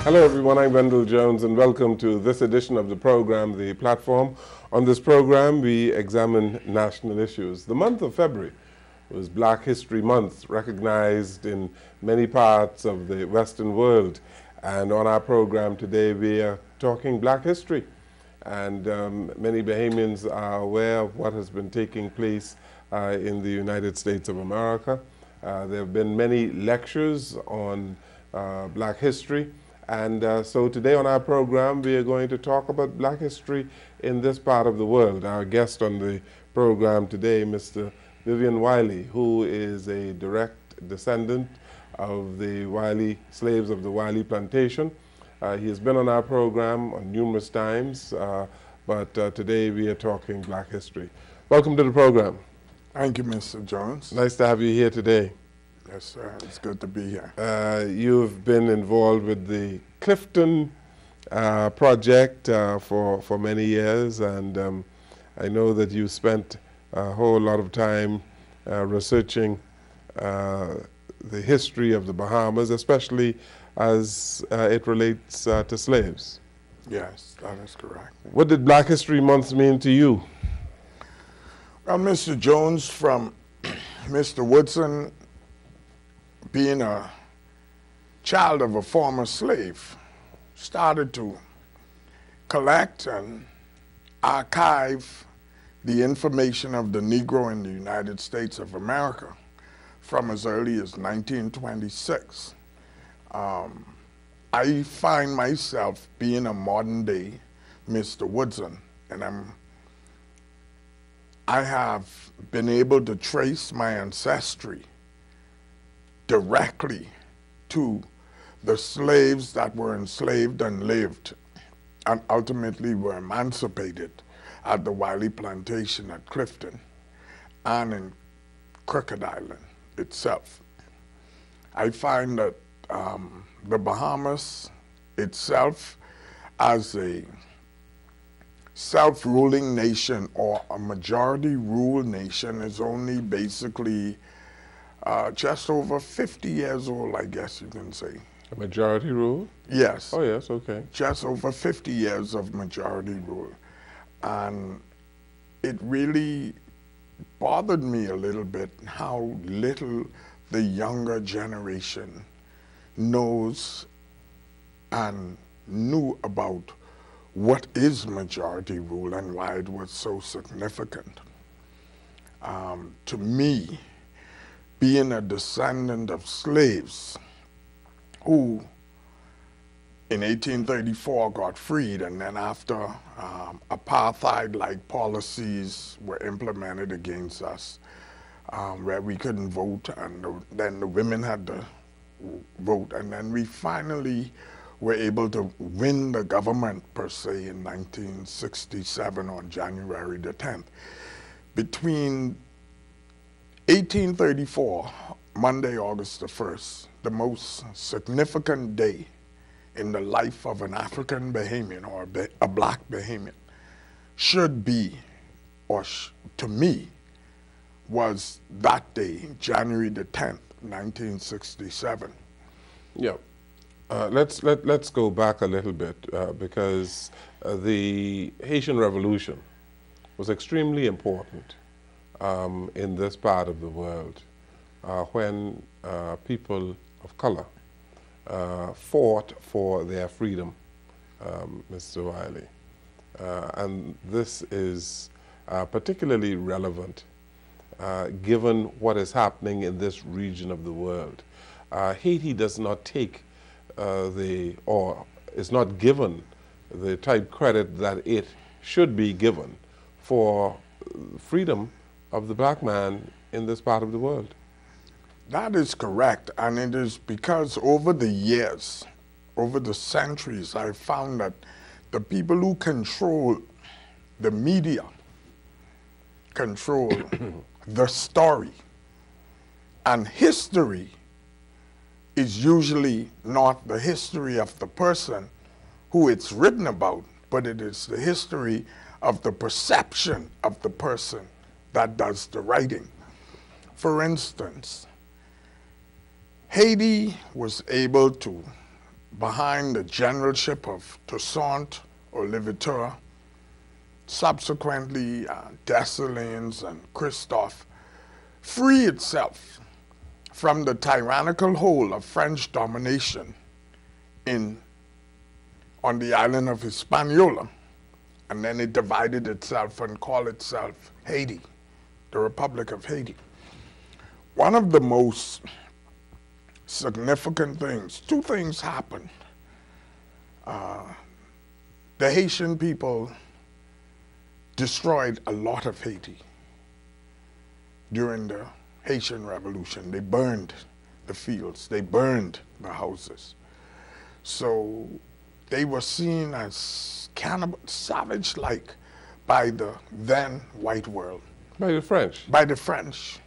Hello everyone, I'm Wendell Jones and welcome to this edition of the program, The Platform. On this program, we examine national issues. The month of February was Black History Month, recognized in many parts of the Western world. And on our program today, we are talking Black history. And many Bahamians are aware of what has been taking place in the United States of America. There have been many lectures on Black history. And so today on our program, we are going to talk about Black history in this part of the world. Our guest on the program today, Mr. Vivian Whylly, who is a direct descendant of the Whylly slaves of the Whylly plantation. He has been on our program on numerous times, but today we are talking Black history. Welcome to the program. Thank you, Mr. Jones. Nice to have you here today. Yes, sir. It's good to be here. You've been involved with the Clifton project for many years, and I know that you spent a whole lot of time researching the history of the Bahamas, especially as it relates to slaves. Yes, that is correct. What did Black History Month mean to you? Well, Mr. Jones, from Mr. Woodson, being a child of a former slave, started to collect and archive the information of the Negro in the United States of America from as early as 1926. I find myself being a modern day Mr. Woodson, and I have been able to trace my ancestry directly to the slaves that were enslaved and lived and ultimately were emancipated at the Whylly plantation at Clifton and in Crooked Island itself. I find that the Bahamas itself, as a self-ruling nation or a majority rule nation, is only basically just over 50 years old, I guess you can say. A majority rule? Yes. Oh, yes, okay. Just over 50 years of majority rule. And it really bothered me a little bit how little the younger generation knows and knew about what is majority rule and why it was so significant. To me, being a descendant of slaves who in 1834 got freed, and then after apartheid-like policies were implemented against us, where we couldn't vote, and then the women had to vote, and then we finally were able to win the government per se in 1967 on January the 10th. Between 1834, Monday, August the 1st, the most significant day in the life of an African Bahamian or a black Bahamian should be, or to me, was that day, January the 10th, 1967. Yeah. Let's go back a little bit because the Haitian Revolution was extremely important in this part of the world when people of color fought for their freedom, Mr. Whylly. And this is particularly relevant given what is happening in this region of the world. Haiti does not take or is not given the type credit that it should be given for freedom of the black man in this part of the world. That is correct, and it is because over the years, over the centuries, I found that the people who control the media control the story, and history is usually not the history of the person who it's written about, but it is the history of the perception of the person that does the writing. For instance, Haiti was able to behind the generalship of Toussaint or Louverture, subsequently Dessalines and Christophe, free itself from the tyrannical hold of French domination on the island of Hispaniola, and then it divided itself and called itself Haiti, the Republic of Haiti. One of the most significant things, two things happened. The Haitian people destroyed a lot of Haiti during the Haitian Revolution. They burned the fields, they burned the houses. So they were seen as cannibal, savage-like by the then white world. By the French? By the French.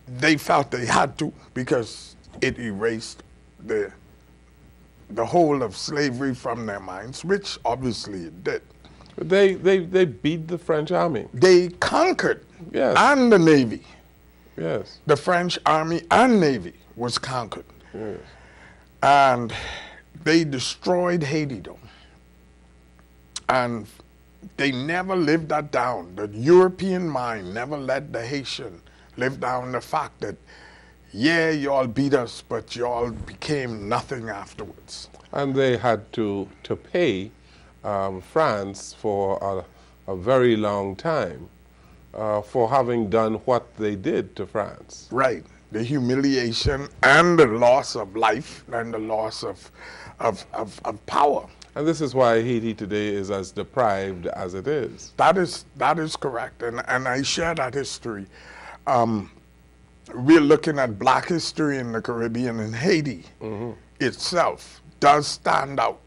They felt they had to because it erased the whole of slavery from their minds, which obviously it did. They beat the French army. They conquered, yes, and the Navy. Yes. The French army and Navy was conquered. Yes. And they destroyed Haiti, though. And they never lived that down. The European mind never let the Haitian live down the fact that, yeah, y'all beat us, but y'all became nothing afterwards. And they had to pay France for a very long time for having done what they did to France. Right. The humiliation and the loss of life and the loss of power. And this is why Haiti today is as deprived as it is. That is correct, and I share that history. We're looking at black history in the Caribbean, and Haiti itself does stand out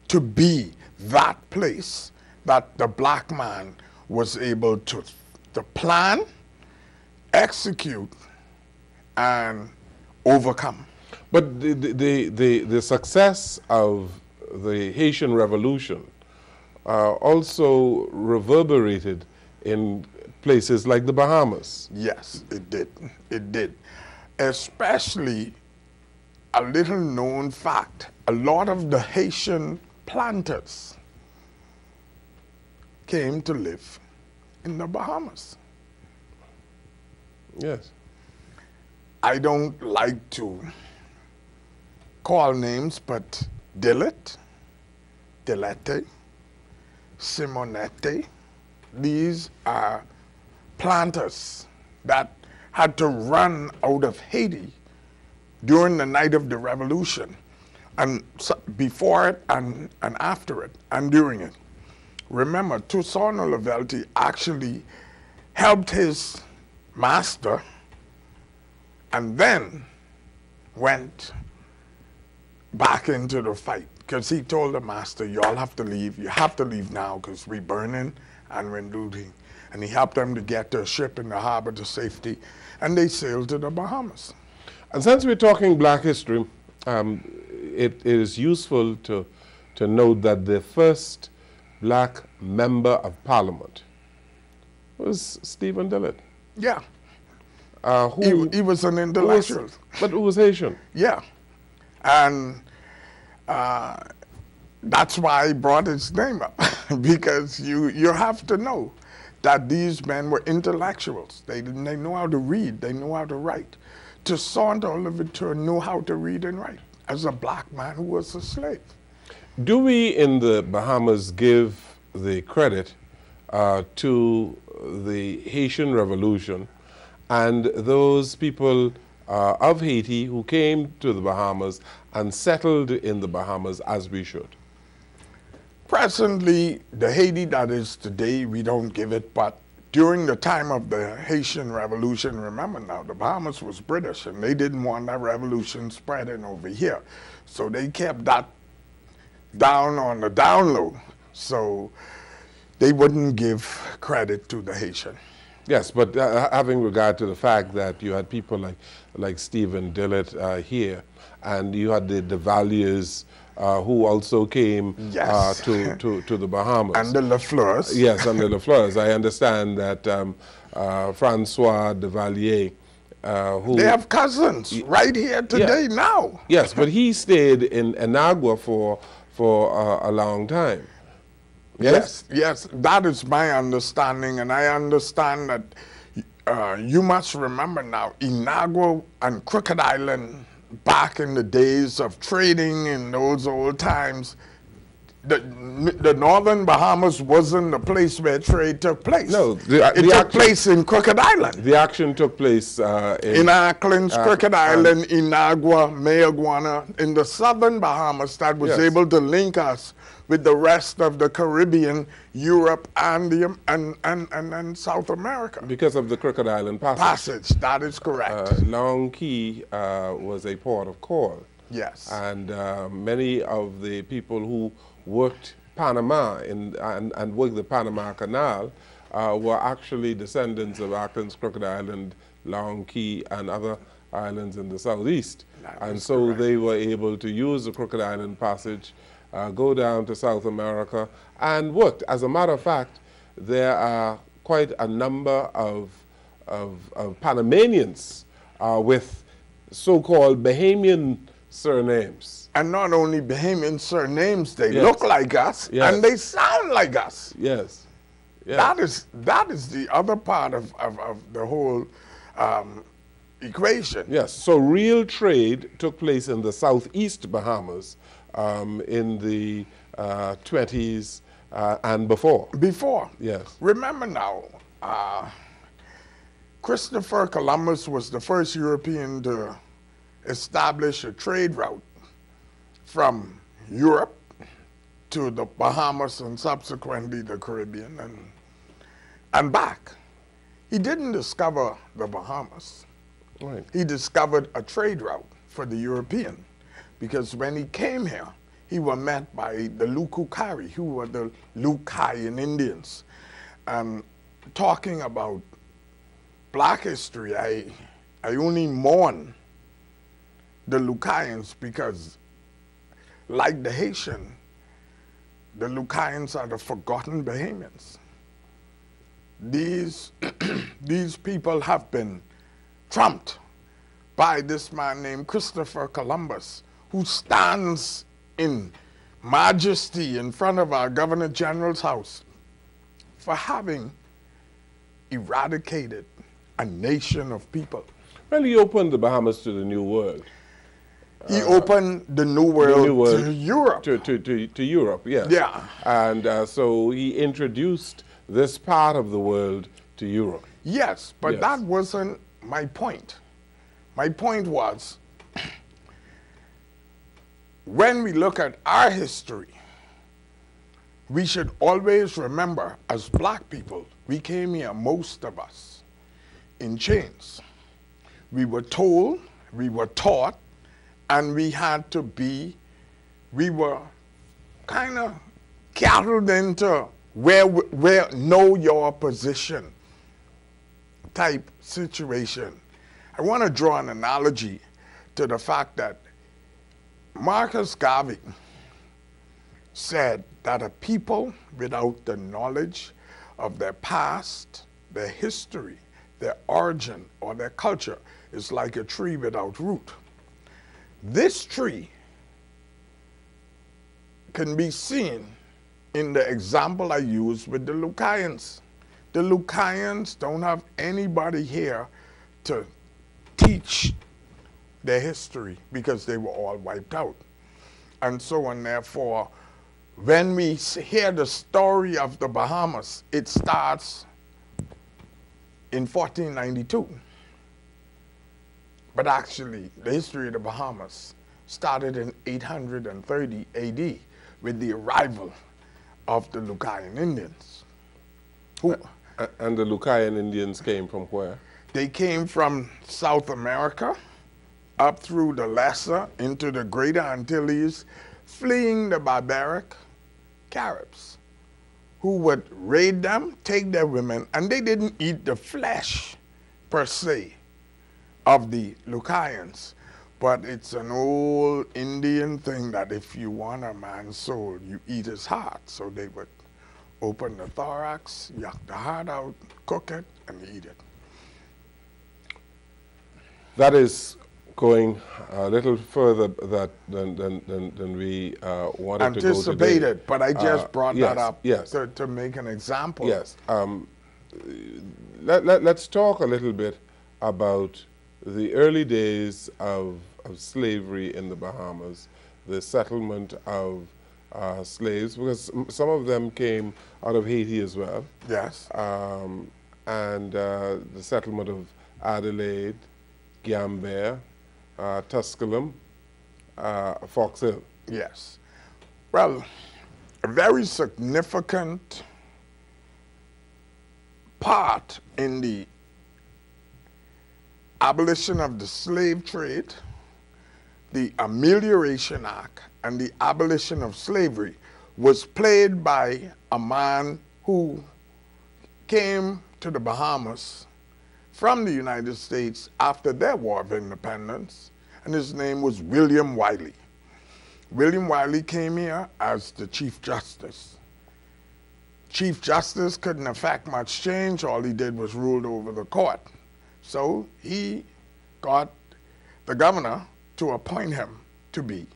to be that place that the black man was able to plan, execute, and overcome. But the success of the Haitian Revolution also reverberated in places like the Bahamas. Yes, it did. It did. Especially a little known fact, a lot of the Haitian planters came to live in the Bahamas. Yes. I don't like to call names, but Dillette, Simonette, these are planters that had to run out of Haiti during the night of the revolution, and so before it and after it and during it. Remember, Toussaint Louverture actually helped his master and then went back into the fight because he told the master, y'all have to leave. You have to leave now because we're burning and we're looting. And he helped them to get their ship in the harbor to safety, and they sailed to the Bahamas. And since we're talking black history, it is useful to note that the first black member of parliament was Stephen Dillette. Yeah. He was an intellectual. But who was Haitian? Yeah. And that's why I brought his name up, because you have to know that these men were intellectuals. They know how to read, they know how to write. Toussaint Louverture knew how to read and write as a black man who was a slave. Do we in the Bahamas give the credit to the Haitian Revolution and those people of Haiti who came to the Bahamas and settled in the Bahamas as we should? Presently, the Haiti that is today, we don't give it, but during the time of the Haitian Revolution, remember now, the Bahamas was British, and they didn't want that revolution spreading over here. So they kept that down on the down low, so they wouldn't give credit to the Haitian. Yes, but having regard to the fact that you had people like Stephen Dillette here, and you had the Valiers who also came yes. to the Bahamas. And the Lafleurs. Yes, and the Lafleurs. I understand that Francois de Valier who... They have cousins right here today now. Yes, but he stayed in Inagua for a long time. Yes? Yes, that is my understanding, and I understand that you must remember now, Inagua and Crooked Island, back in the days of trading in those old times, the northern Bahamas wasn't the place where trade took place. No, it took place in Crooked Island. The action took place in Auckland, Crooked Island, Inagua, Mayaguana, in the southern Bahamas that was able to link us with the rest of the Caribbean, Europe, and South America. Because of the Crooked Island Passage. That is correct. Long Key was a port of call. Yes. And many of the people who worked Panama and worked the Panama Canal were actually descendants of Auckland's Crooked Island, Long Key, and other islands in the southeast. And so correct. They were able to use the Crooked Island Passage, go down to South America, and worked. As a matter of fact, there are quite a number of Panamanians with so-called Bahamian surnames. And not only Bahamian surnames, they look like us, and they sound like us. Yes. Yes. That is the other part of the whole equation. Yes, so real trade took place in the southeast Bahamas in the 20s and before. Before. Yes. Remember now, Christopher Columbus was the first European to establish a trade route from Europe to the Bahamas and subsequently the Caribbean and back. He didn't discover the Bahamas. Right. He discovered a trade route for the European, because when he came here, he was met by the Lukukari, who were the Lucayan Indians. And talking about black history, I only mourn the Lucayans because, like the Haitian, the Lucayans are the forgotten Bahamians. These people have been trumped by this man named Christopher Columbus, who stands in majesty in front of our Governor General's house for having eradicated a nation of people. Well, he opened the Bahamas to the New World. He opened the New World to Europe. To Europe, yes. Yeah. And so he introduced this part of the world to Europe. Yes, but that wasn't my point. My point was, when we look at our history, we should always remember, as black people, we came here, most of us, in chains. We were told, we were taught, and we had to be, we were kind of cattled into where know your position type situation. I want to draw an analogy to the fact that Marcus Garvey said that a people without the knowledge of their past, their history, their origin, or their culture is like a tree without root. This tree can be seen in the example I used with the Lucayans. The Lucayans don't have anybody here to teach their history because they were all wiped out. And so on, therefore, when we hear the story of the Bahamas, it starts in 1492. But actually, the history of the Bahamas started in 830 AD with the arrival of the Lucayan Indians. And the Lucayan Indians came from where? They came from South America, up through the Lesser into the Greater Antilles, fleeing the barbaric Caribs, who would raid them, take their women, and they didn't eat the flesh, per se, of the Lucayans. But it's an old Indian thing that if you want a man's soul, you eat his heart. So they would open the thorax, yuck the heart out, cook it, and eat it. That is going a little further than we wanted to go today. Anticipated, but I just brought yes, that up yes. to make an example. Yes. Let's talk a little bit about the early days of slavery in the Bahamas, the settlement of slaves, because some of them came out of Haiti as well. Yes. And the settlement of Adelaide, Gambier, Tusculum, Fox Hill. Yes. Well, a very significant part in the abolition of the slave trade, the Amelioration Act, and the abolition of slavery was played by a man who came to the Bahamas from the United States after their War of Independence, and his name was William Whylly. William Whylly came here as the Chief Justice. Chief Justice couldn't affect much change. All he did was ruled over the court. So he got the governor to appoint him to be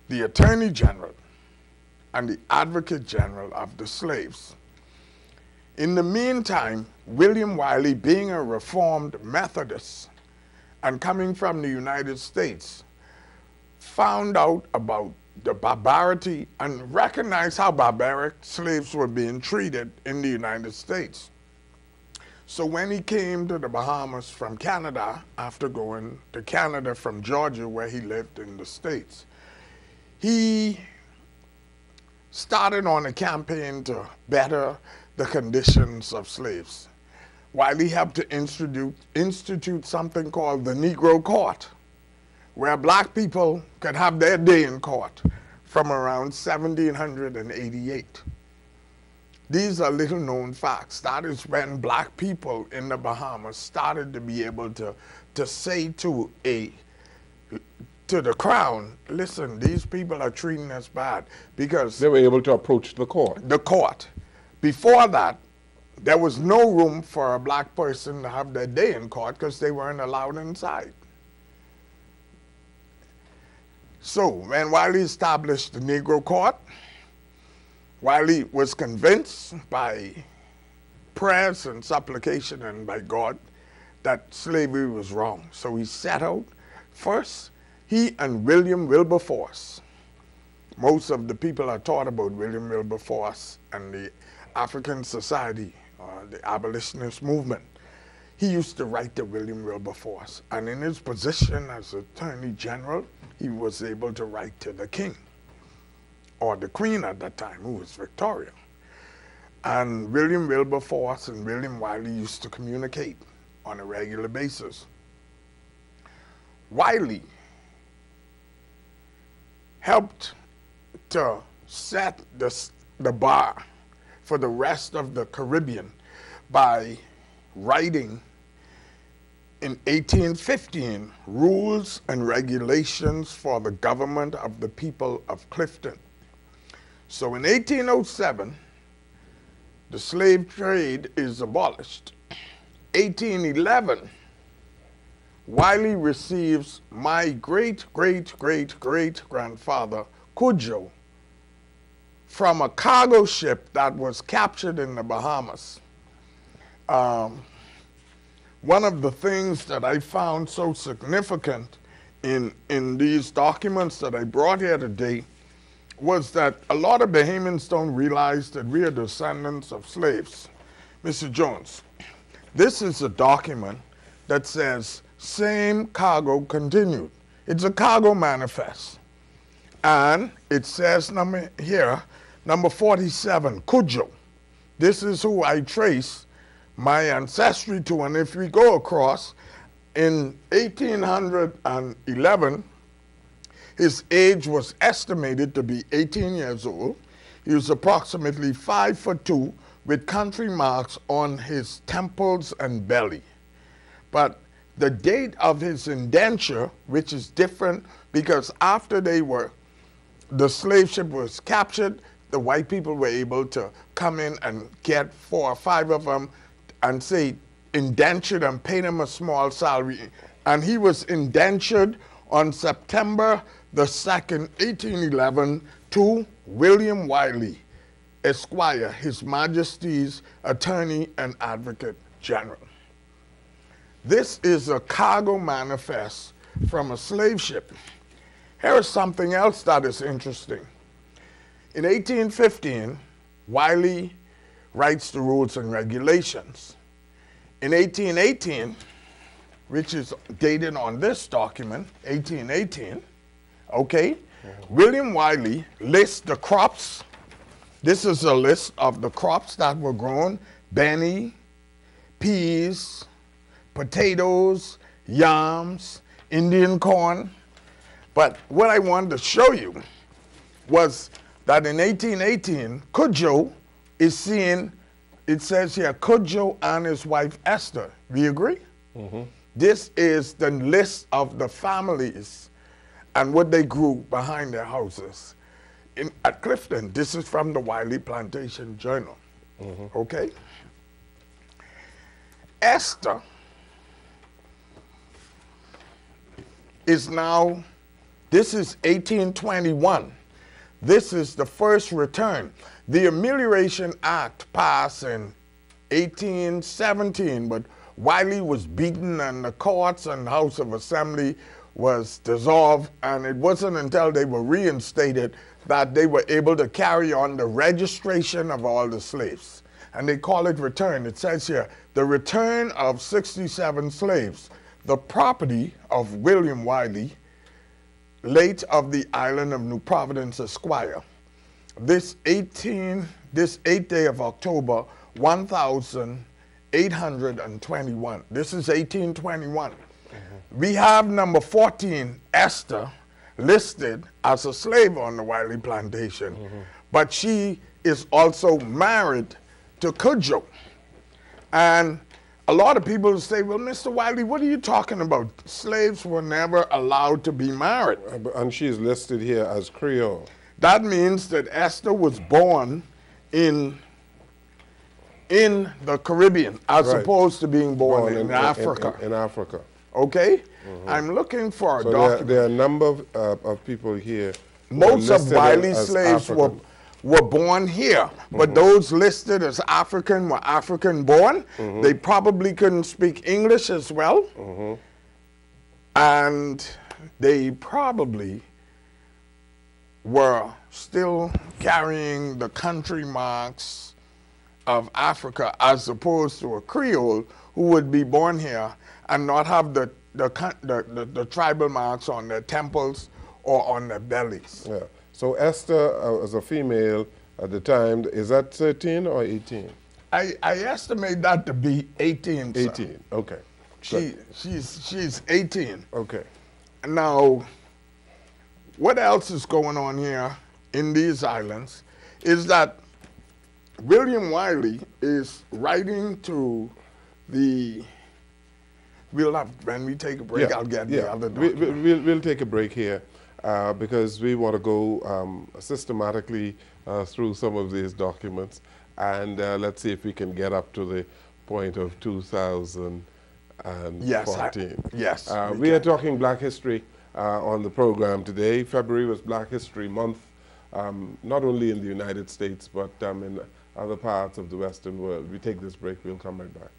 the Attorney General and the Advocate General of the slaves. In the meantime, William Whylly, being a Reformed Methodist and coming from the United States, found out about the barbarity and recognized how barbaric slaves were being treated in the United States. So when he came to the Bahamas from Canada, after going to Canada from Georgia, where he lived in the States, he started on a campaign to better the conditions of slaves. Whylly helped to institute something called the Negro Court, where black people could have their day in court from around 1788. These are little known facts. That is when black people in the Bahamas started to be able to say to the crown, listen, these people are treating us bad, because they were able to approach the court. The court. Before that, there was no room for a black person to have their day in court because they weren't allowed inside. So when Whylly established the Negro Court, Whylly was convinced by prayers and supplication and by God that slavery was wrong. So he set out. First, he and William Wilberforce. Most of the people are taught about William Wilberforce and the African Society, the abolitionist movement. He used to write to William Wilberforce, and in his position as Attorney General, he was able to write to the king, or the queen at that time, who was Victoria. And William Wilberforce and William Whylly used to communicate on a regular basis. Whylly helped to set the bar for the rest of the Caribbean by writing in 1815 rules and regulations for the government of the people of Clifton. So in 1807, the slave trade is abolished. 1811, Whylly receives my great-great-great-great-grandfather, Cudjo, from a cargo ship that was captured in the Bahamas. One of the things that I found so significant in these documents that I brought here today was that a lot of Bahamians don't realize that we are descendants of slaves. Mr. Jones, this is a document that says, same cargo continued. It's a cargo manifest. And it says number 47, Cudjo. This is who I trace my ancestry to. And if we go across, in 1811, his age was estimated to be 18 years old. He was approximately 5'2", with country marks on his temples and belly. But the date of his indenture, which is different because after the slave ship was captured, the white people were able to come in and get 4 or 5 of them and say indentured and pay them a small salary and he was indentured on September the 2nd, 1811, to William Whylly, Esquire, His Majesty's Attorney and Advocate General. This is a cargo manifest from a slave ship. Here is something else that is interesting. In 1815, Whylly writes the rules and regulations. In 1818, which is dated on this document, 1818, okay, William Whylly lists the crops. This is a list of the crops that were grown: benny, peas, potatoes, yams, Indian corn. But what I wanted to show you was that in 1818, Cudjoe is seen, it says here, Cudjoe and his wife Esther. We agree? Mm-hmm. This is the list of the families and what they grew behind their houses. At Clifton, this is from the Whylly Plantation Journal. Mm-hmm. Okay? Esther is now, this is 1821. This is the first return. The Amelioration Act passed in 1817, but Whylly was beaten and the courts and House of Assembly was dissolved, and it wasn't until they were reinstated that they were able to carry on the registration of all the slaves. And they call it return. It says here, the return of 67 slaves, the property of William Whylly, late of the island of New Providence, Esquire. This 8th day of October, 1821. This is 1821. Mm-hmm. We have number 14, Esther, listed as a slave on the Whylly plantation, mm-hmm. but she is also married to Cudjoe. And a lot of people say, well, Mr. Whylly, what are you talking about? Slaves were never allowed to be married. And she's listed here as Creole. That means that Esther was born in the Caribbean, as opposed to being born in Africa. In Africa. Okay? Mm-hmm. I'm looking for a document. There are a number of people here. Most of Whylly's slaves were born here, mm-hmm. but those listed as African were African born. Mm-hmm. They probably couldn't speak English as well. Mm-hmm. And they probably were still carrying the country marks of Africa, as opposed to a Creole who would be born here and not have the tribal marks on their temples or on their bellies. Yeah. So Esther, as a female at the time, is that 13 or 18? I estimate that to be 18. 18, sir. okay. She's 18. Okay. Now, what else is going on here in these islands is that William Whylly is writing to the, when we take a break, I'll get the other document. We'll take a break here because we want to go systematically through some of these documents, and let's see if we can get up to the point of 2014. Yes. We are talking Black History on the program today. February was Black History Month, not only in the United States, but in other parts of the Western world. We take this break, we'll come right back.